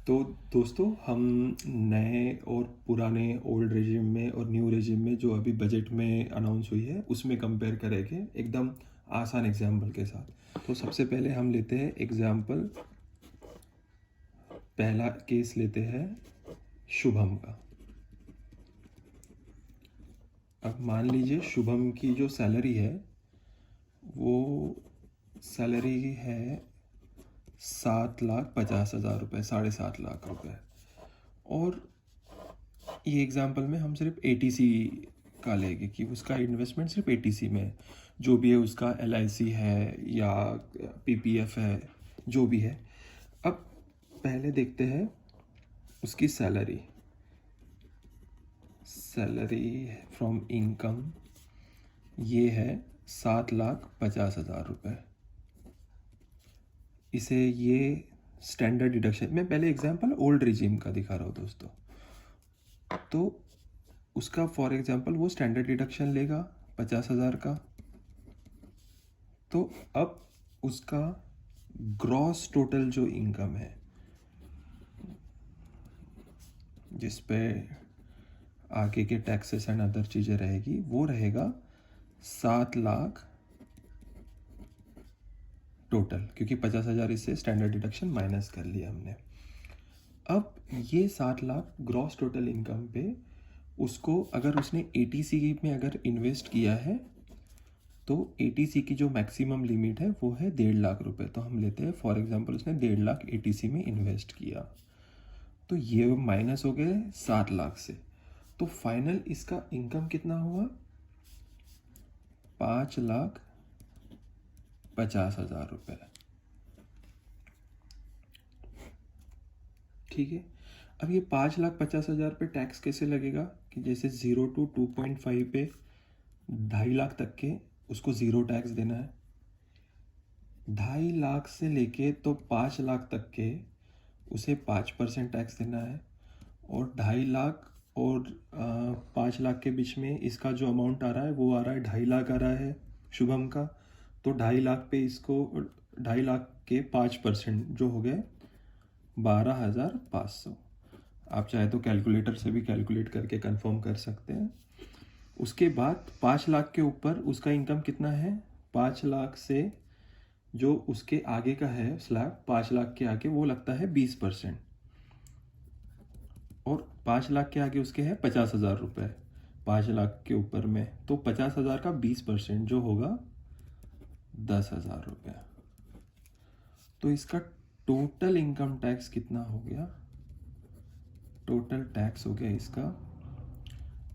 तो दोस्तों, हम नए और पुराने ओल्ड रेजिम में और न्यू रेजिम में जो अभी बजट में अनाउंस हुई है उसमें कंपेयर करेंगे एकदम आसान एग्जाम्पल के साथ। तो सबसे पहले हम लेते हैं एग्जाम्पल, पहला केस लेते हैं शुभम का। अब मान लीजिए शुभम की जो सैलरी है वो सैलरी है 7,50,000 रुपये, 7.5 लाख रुपये। और ये एग्जांपल में हम सिर्फ एटीसी का लेंगे कि उसका इन्वेस्टमेंट सिर्फ एटीसी में है। जो भी है उसका एलआईसी है या पीपीएफ है, जो भी है। अब पहले देखते हैं उसकी सैलरी फ्रॉम इनकम, ये है 7,50,000 रुपये। इसे ये स्टैंडर्ड डिडक्शन, मैं पहले एग्जांपल ओल्ड रिजीम का दिखा रहा हूँ दोस्तों। तो उसका फॉर एग्जांपल वो स्टैंडर्ड डिडक्शन लेगा 50,000 का। तो अब उसका ग्रॉस टोटल जो इनकम है, जिस पे आगे के टैक्सेस एंड अदर चीज़ें रहेगी, वो रहेगा 7 लाख टोटल, क्योंकि 50,000 इससे स्टैंडर्ड डिडक्शन माइनस कर लिया हमने। अब ये 7 लाख ग्रॉस टोटल इनकम पे उसको अगर उसने एटीसी में अगर इन्वेस्ट किया है तो एटीसी की जो मैक्सिमम लिमिट है वो है 1.5 लाख रुपए। तो हम लेते हैं फॉर एग्जांपल उसने 1.5 लाख एटीसी में इन्वेस्ट किया, तो ये माइनस हो गए 7 लाख से। तो फाइनल इसका इनकम कितना हुआ? 5,50,000 रुपये। ठीक है। अब ये 5,50,000 पे टैक्स कैसे लगेगा कि जैसे 0 to 2.5 पे 2.5 लाख तक के उसको ज़ीरो टैक्स देना है। 2.5 लाख से लेके तो 5 लाख तक के उसे 5% टैक्स देना है। और 2.5 लाख और 5 लाख के बीच में इसका जो अमाउंट आ रहा है वो आ रहा है 2.5 लाख आ रहा है शुभम का। तो 2.5 लाख पे इसको 2.5 लाख के 5% जो हो गए 12,500। आप चाहे तो कैलकुलेटर से भी कैलकुलेट करके कंफर्म कर सकते हैं। उसके बाद 5 लाख के ऊपर उसका इनकम कितना है? 5 लाख से जो उसके आगे का है स्लैब, 5 लाख के आगे वो लगता है 20%। और 5 लाख के आगे उसके है 50,000 रुपये 5 लाख के ऊपर में। तो 50,000 का 20% जो होगा 10,000 रुपये। तो इसका टोटल इनकम टैक्स कितना हो गया? टोटल टैक्स हो गया इसका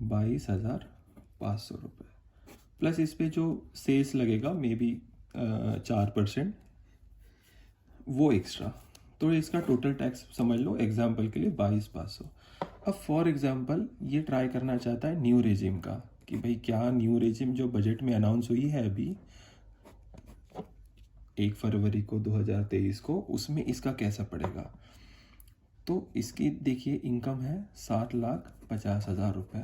22,500 रुपये। प्लस इस पे जो सेल्स लगेगा मे बी 4%, वो एक्स्ट्रा। तो इसका टोटल टैक्स समझ लो एग्जाम्पल के लिए 22,500। अब फॉर एग्जाम्पल ये ट्राई करना चाहता है न्यू रेजिम का कि भाई क्या न्यू रेजिम जो बजट में अनाउंस हुई है अभी 1 फरवरी को 2023 को, उसमें इसका कैसा पड़ेगा। तो इसकी देखिए इनकम है 7,50,000 रुपये।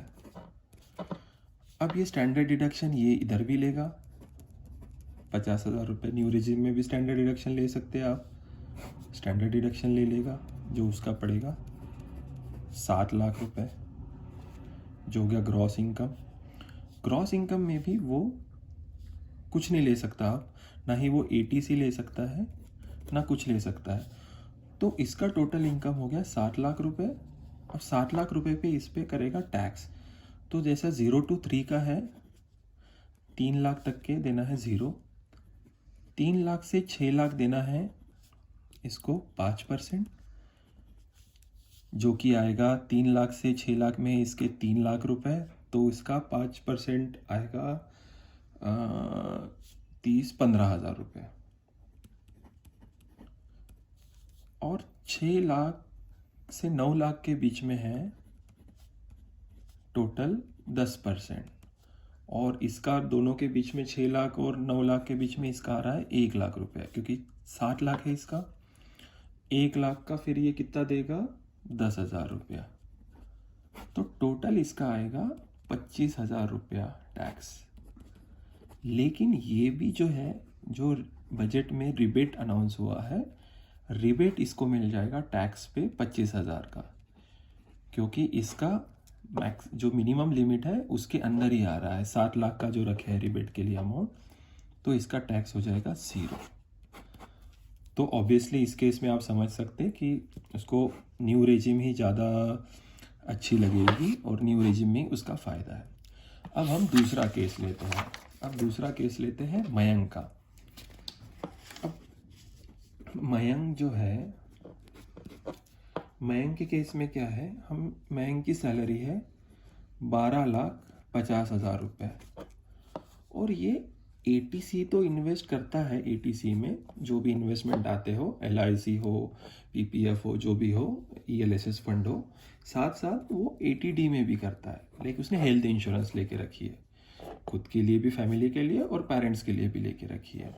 अब ये स्टैंडर्ड डिडक्शन ये इधर भी लेगा 50,000 रुपये। न्यू रेजिम में भी स्टैंडर्ड डिडक्शन ले सकते हैं आप, स्टैंडर्ड डिडक्शन ले लेगा जो उसका पड़ेगा 7 लाख रुपये, जो हो गया ग्रॉस इनकम। ग्रॉस इनकम में भी वो कुछ नहीं ले सकता आप, ना ही वो एटीसी ले सकता है ना कुछ ले सकता है। तो इसका टोटल इनकम हो गया 7 लाख रुपये। अब 7 लाख रुपये पे इस पे करेगा टैक्स। तो जैसा 0 to 3 का है 3 लाख तक के देना है 0, 3 लाख से 6 लाख देना है इसको 5%, जो कि आएगा 3 लाख से 6 लाख में इसके 3 लाख रुपए। तो इसका 5% आएगा 15,000 रुपये। और 6 लाख से 9 लाख के बीच में है टोटल 10%। और इसका दोनों के बीच में 6 लाख और 9 लाख के बीच में इसका आ रहा है 1 लाख रुपये, क्योंकि 60 लाख है इसका। 1 लाख का फिर ये कितना देगा? 10,000 रुपया। तो टोटल इसका आएगा 25,000 रुपया टैक्स। लेकिन ये भी जो है, जो बजट में रिबेट अनाउंस हुआ है रिबेट इसको मिल जाएगा टैक्स पे 25,000 का, क्योंकि इसका मैक्स जो मिनिमम लिमिट है उसके अंदर ही आ रहा है। 7 लाख का जो रखे है रिबेट के लिए अमाउंट, तो इसका टैक्स हो जाएगा 0। तो ऑब्वियसली इस केस में आप समझ सकते हैं कि उसको न्यू रेजिम ही ज़्यादा अच्छी लगेगी और न्यू रेजिम में उसका फ़ायदा है। अब हम दूसरा केस लेते हैं। अब दूसरा केस लेते हैं मयंक का। अब मयंक जो है, मयंक के केस में क्या है, मयंक की सैलरी है 12,50,000 रुपये और ये एटीसी तो इन्वेस्ट करता है। एटीसी में जो भी इन्वेस्टमेंट आते हो, एलआईसी हो, पीपीएफ हो, जो भी हो, ईएलएसएस फंड हो, साथ साथ वो एटीडी में भी करता है। लेकिन उसने हेल्थ इंश्योरेंस लेके रखी है, खुद के लिए भी, फैमिली के लिए और पेरेंट्स के लिए भी लेके रखी है।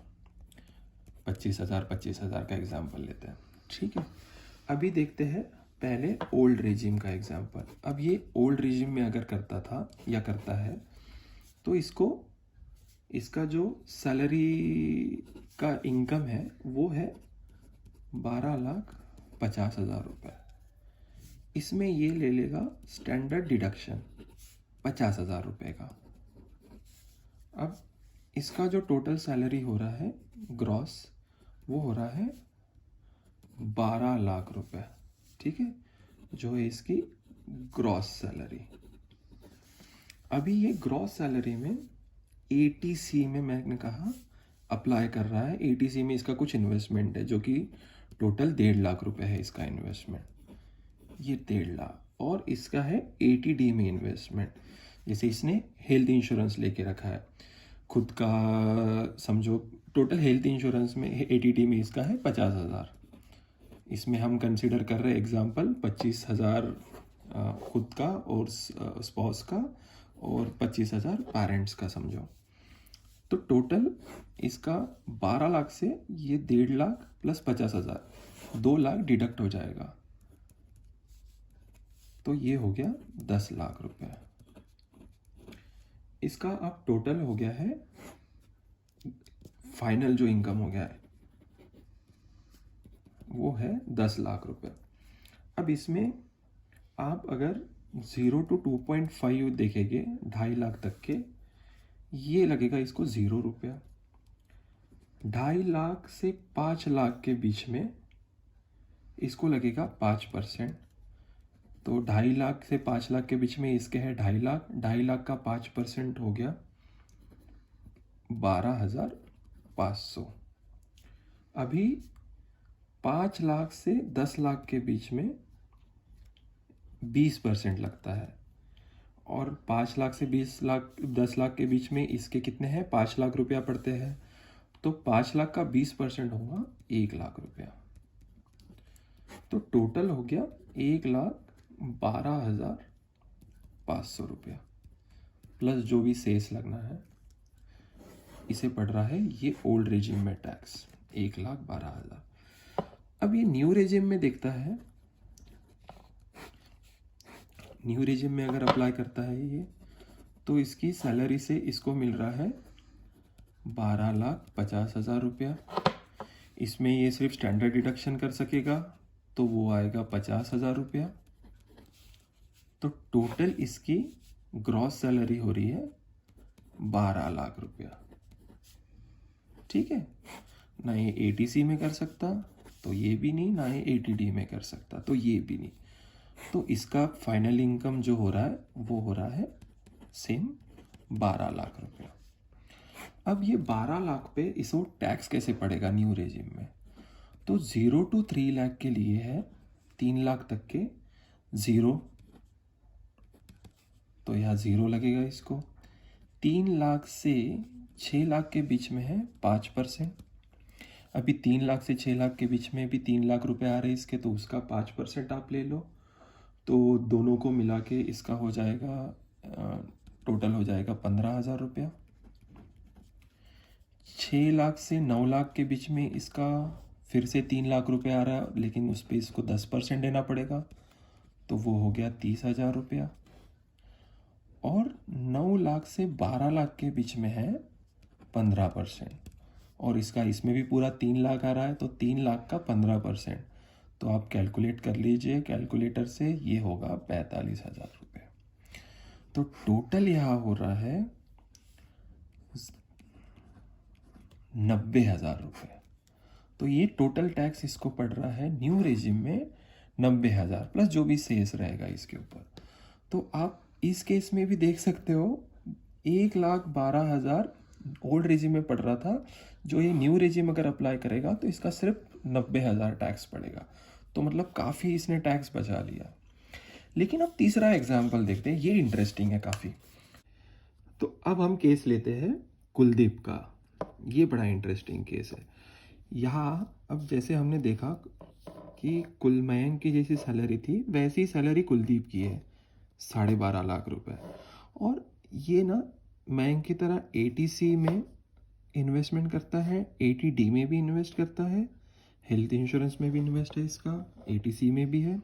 25,000 का एग्जाम्पल लेते हैं, ठीक है। अभी देखते हैं पहले ओल्ड रेजिम का एग्जाम्पल। अब ये ओल्ड रेजिम में अगर करता था या करता है तो इसका जो सैलरी का इनकम है वो है 12,50,000 रुपये। इसमें ये ले लेगा स्टैंडर्ड डिडक्शन 50,000 रुपये का। अब इसका जो टोटल सैलरी हो रहा है ग्रॉस, वो हो रहा है 12 लाख रुपए, ठीक है, जो है इसकी ग्रॉस सैलरी। अभी ये ग्रॉस सैलरी में एटीसी में मैंने कहा अप्लाई कर रहा है। एटीसी में इसका कुछ इन्वेस्टमेंट है जो कि टोटल 1.5 लाख रुपए है इसका इन्वेस्टमेंट, ये 1.5 लाख। और इसका है एटीडी में इन्वेस्टमेंट, जैसे इसने हेल्थ इंश्योरेंस लेके रखा है खुद का, समझो टोटल हेल्थ इंश्योरेंस में एटीडी में इसका है 50,000। इसमें हम कंसीडर कर रहे हैं एग्जांपल 25,000 खुद का और स्पाउस का और 25,000 पेरेंट्स का, समझो। तो टोटल इसका 12 लाख से ये 1.5 लाख प्लस 50,000, 2 लाख डिडक्ट हो जाएगा, तो ये हो गया 10 लाख रुपए। इसका अब टोटल हो गया है, फाइनल जो इनकम हो गया है वो है 10 लाख रुपए। अब इसमें आप अगर 0 to 2.5 देखेंगे 2.5 लाख तक के, ये लगेगा इसको 0 रुपया। 2.5 लाख से 5 लाख के बीच में इसको लगेगा 5%। तो 2.5 लाख से 5 लाख के बीच में इसके है 2.5 लाख, 2.5 लाख का 5% हो गया 12,500। अभी 5 लाख से 10 लाख के बीच में 20% लगता है, और 5 लाख से 10 लाख के बीच में इसके कितने हैं, 5 लाख रुपया पड़ते हैं। तो 5 लाख का 20% होगा 1 लाख रुपया। तो टोटल हो गया 1,12,500 रुपया प्लस जो भी सेस लगना है। इसे पड़ रहा है ये ओल्ड रेजिम में टैक्स 1,12,000। अब ये न्यू रेजिम में देखता है, न्यू रेजिम में अगर अप्लाई करता है ये, तो इसकी सैलरी से इसको मिल रहा है 12,50,000 रुपया। इसमें ये सिर्फ स्टैंडर्ड डिडक्शन कर सकेगा, तो वो आएगा 50,000 रुपया। तो टोटल इसकी ग्रॉस सैलरी हो रही है 12 लाख रुपया, ठीक है। ना ये एटीसी में कर सकता, तो ये भी नहीं, ना ये एटीडी में कर सकता, तो ये भी नहीं। तो इसका फाइनल इनकम जो हो रहा है वो हो रहा है सेम 12 लाख रुपया। अब ये 12 लाख पे इसको टैक्स कैसे पड़ेगा न्यू रेजिम में? तो 0 to 3 लाख के लिए है 3 लाख तक के 0, तो यहाँ 0 लगेगा इसको। 3 लाख से 6 लाख के बीच में है 5%। अभी 3 लाख से 6 लाख के बीच में भी 3 लाख रुपए आ रहे हैं इसके, तो उसका 5% आप ले लो, तो दोनों को मिला के इसका हो जाएगा, टोटल हो जाएगा 15,000 रुपया। 6 लाख से 9 लाख के बीच में इसका फिर से 3 लाख रुपए आ रहा है, लेकिन उस पर इसको 10% देना पड़ेगा, तो वो हो गया 30,000 रुपया। और 9 लाख से 12 लाख के बीच में है 15%, और इसका इसमें भी पूरा 3 लाख आ रहा है, तो 3 लाख का 15%, तो आप कैलकुलेट कर लीजिए कैलकुलेटर से, ये होगा 45,000 रुपये। तो टोटल यहाँ हो रहा है 90,000 रुपये। तो ये टोटल टैक्स इसको पड़ रहा है न्यू रेजिम में 90,000 प्लस जो भी शेष रहेगा इसके ऊपर। तो आप इस केस में भी देख सकते हो 1,12,000 ओल्ड रेजिम में पड़ रहा था, जो ये न्यू रेजिम अगर अप्लाई करेगा तो इसका सिर्फ 90,000 टैक्स पड़ेगा। तो मतलब काफ़ी इसने टैक्स बचा लिया। लेकिन अब तीसरा एग्जाम्पल देखते हैं, ये इंटरेस्टिंग है काफ़ी। तो अब हम केस लेते हैं कुलदीप का। ये बड़ा इंटरेस्टिंग केस है। यहाँ अब जैसे हमने देखा कि कुल मयंक की जैसी सैलरी थी वैसी सैलरी कुलदीप की है 12.5 लाख रुपए। और ये ना मयंक की तरह एटीसी में इन्वेस्टमेंट करता है, एटीडी में भी इन्वेस्ट करता है, हेल्थ इंश्योरेंस में भी इन्वेस्ट है इसका, एटीसी में भी है,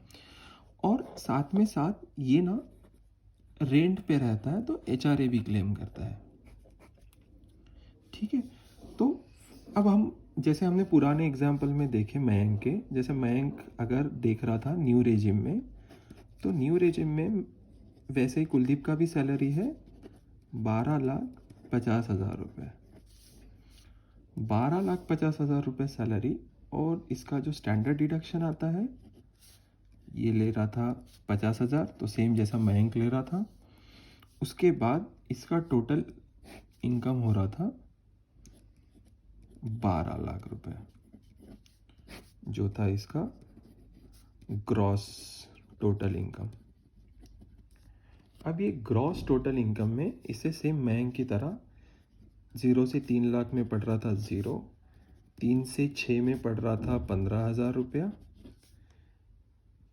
और साथ में साथ ये ना रेंट पे रहता है तो एचआरए भी क्लेम करता है। ठीक है। तो अब हम जैसे हमने पुराने एग्जाम्पल में देखे मयंक के, जैसे मयंक अगर देख रहा था न्यू रेजिम में, तो न्यू रेजिम में वैसे ही कुलदीप का भी सैलरी है 12,50,000 रुपये। 12,50,000 रुपये सैलरी, और इसका जो स्टैंडर्ड डिडक्शन आता है ये ले रहा था 50,000, तो सेम जैसा मयंक ले रहा था। उसके बाद इसका टोटल इनकम हो रहा था 12 लाख रुपए, जो था इसका ग्रॉस टोटल इनकम। अब ये ग्रॉस टोटल इनकम में इसे सेम मयंक की तरह 0 से 3 लाख में पड़ रहा था 0, 3 से 6 में पड़ रहा था 15,000 रुपया,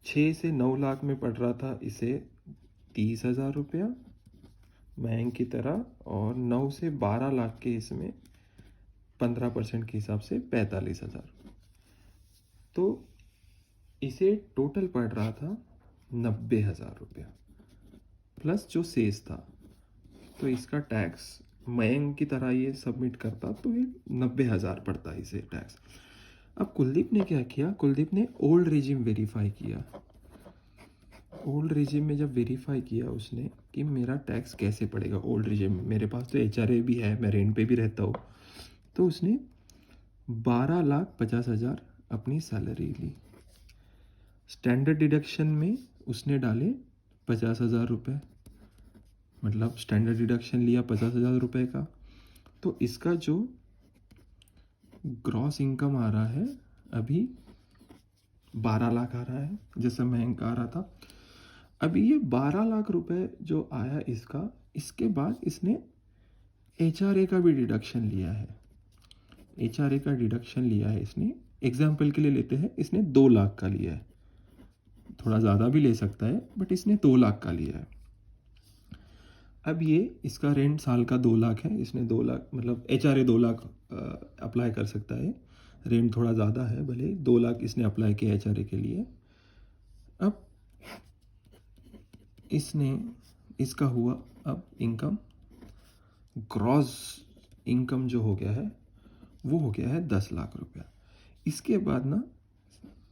6 से 9 लाख में पड़ रहा था इसे 30,000 रुपया मयंक की तरह, और 9 से 12 लाख के इसमें 15% के हिसाब से 45,000। तो इसे टोटल पड़ रहा था 90,000 रुपया प्लस जो शेष था। तो इसका टैक्स मयंक की तरह ये सबमिट करता तो ये 90,000 पड़ता इसे टैक्स। अब कुलदीप ने क्या किया, कुलदीप ने ओल्ड रेजिम वेरीफाई किया। ओल्ड रेजिम में जब वेरीफाई किया उसने कि मेरा टैक्स कैसे पड़ेगा ओल्ड रेजिम में, मेरे पास तो एचआरए भी है, मैं रेंट पे भी रहता हूँ, तो उसने 12,50,000 अपनी सैलरी ली। स्टैंडर्ड डिडक्शन में उसने डाले 50,000 रुपये, मतलब स्टैंडर्ड डिडक्शन लिया 50,000 रुपये का। तो इसका जो ग्रॉस इनकम आ रहा है अभी 12 लाख आ रहा है, जैसे मयंक आ रहा था। अभी ये 12 लाख रुपए जो आया इसका, इसके बाद इसने एचआरए का भी डिडक्शन लिया है। एचआरए का डिडक्शन लिया है इसने, एग्जाम्पल के लिए लेते हैं, इसने 2 लाख का लिया है, थोड़ा ज़्यादा भी ले सकता है बट इसने 2 लाख का लिया है। अब ये इसका रेंट साल का 2 लाख है, इसने 2 लाख मतलब एचआरए 2 लाख अप्लाई कर सकता है, रेंट थोड़ा ज़्यादा है भले, 2 लाख इसने अप्लाई किया एचआरए के लिए। अब इसने इसका हुआ अब इनकम, ग्रॉस इनकम जो हो गया है वो हो गया है 10 लाख रुपया। इसके बाद ना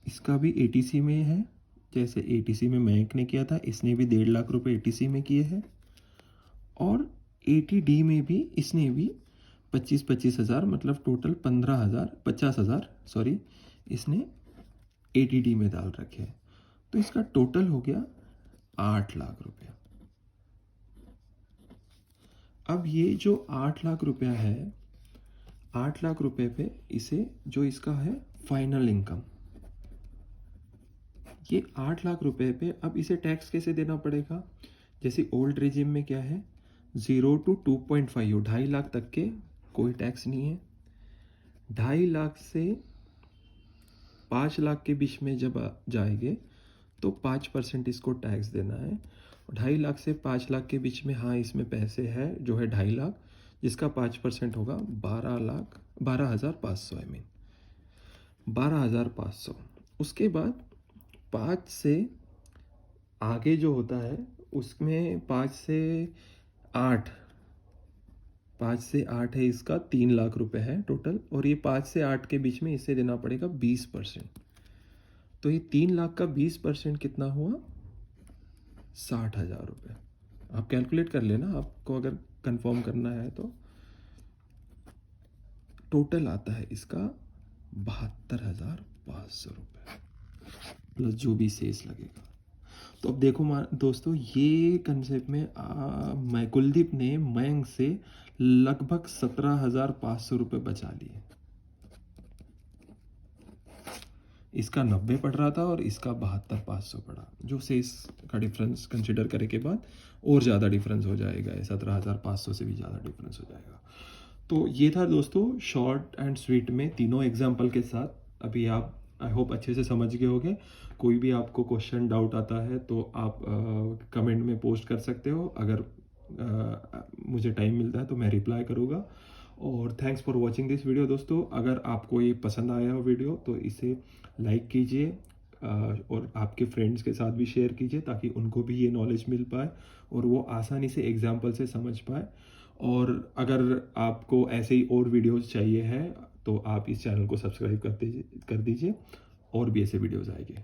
इसका भी एटीसी में है, जैसे एटीसी में मयंक ने किया था, इसने भी 1.5 लाख रुपए एटीसी में किए हैं, और एटीडी में भी इसने भी 25,000 मतलब टोटल 50,000 सॉरी इसने एटीडी में डाल रखे हैं। तो इसका टोटल हो गया 8 लाख रुपया। अब ये जो 8 लाख रुपया है, 8 लाख रुपए पे इसे जो इसका है फाइनल इनकम, ये 8 लाख रुपए पे अब इसे टैक्स कैसे देना पड़ेगा। जैसे ओल्ड रेजिम में क्या है 0 to 2.5 हो, 2.5 लाख तक के कोई टैक्स नहीं है। 2.5 लाख से 5 लाख के बीच में जब जाएंगे तो 5% इसको टैक्स देना है। 2.5 लाख से 5 लाख के बीच में हाँ इसमें पैसे है जो है 2.5 लाख, जिसका 5% होगा 12,500 आई मीन 12,500। उसके बाद 5 से आगे जो होता है उसमें 5 से 8 5 से 8 है इसका, 3 लाख रुपए है टोटल, और ये 5 से 8 के बीच में इसे देना पड़ेगा 20%। तो ये 3 लाख का 20% कितना हुआ? 60,000 रुपये। आप कैलकुलेट कर लेना, आपको अगर कंफर्म करना है तो। टोटल आता है इसका 72,500 रुपये प्लस जो भी सेस लगेगा। तो अब देखो दोस्तों, ये कंसेप्ट में मैं कुलदीप ने मयंक से लगभग 17,500 रुपये बचा लिए। इसका 90 पड़ रहा था और इसका 72,500 पड़ा, जो सेस का डिफरेंस कंसिडर करने के बाद और ज़्यादा डिफरेंस हो जाएगा, 17,500 से भी ज़्यादा डिफरेंस हो जाएगा। तो ये था दोस्तों शॉर्ट एंड स्वीट में तीनों एग्जाम्पल के साथ। अभी आप आई होप अच्छे से समझ गए होंगे। कोई भी आपको क्वेश्चन डाउट आता है तो आप कमेंट में पोस्ट कर सकते हो। अगर मुझे टाइम मिलता है तो मैं रिप्लाई करूँगा। और thanks for watching this video दोस्तों। अगर आपको ये पसंद आया हो वीडियो तो इसे लाइक कीजिए और आपके फ्रेंड्स के साथ भी शेयर कीजिए, ताकि उनको भी ये नॉलेज मिल पाए और वो आसानी से एग्जाम्पल से समझ पाए। और अगर आपको ऐसे ही और वीडियोस चाहिए है तो आप इस चैनल को सब्सक्राइब कर दीजिए और भी ऐसे वीडियोस आएंगे।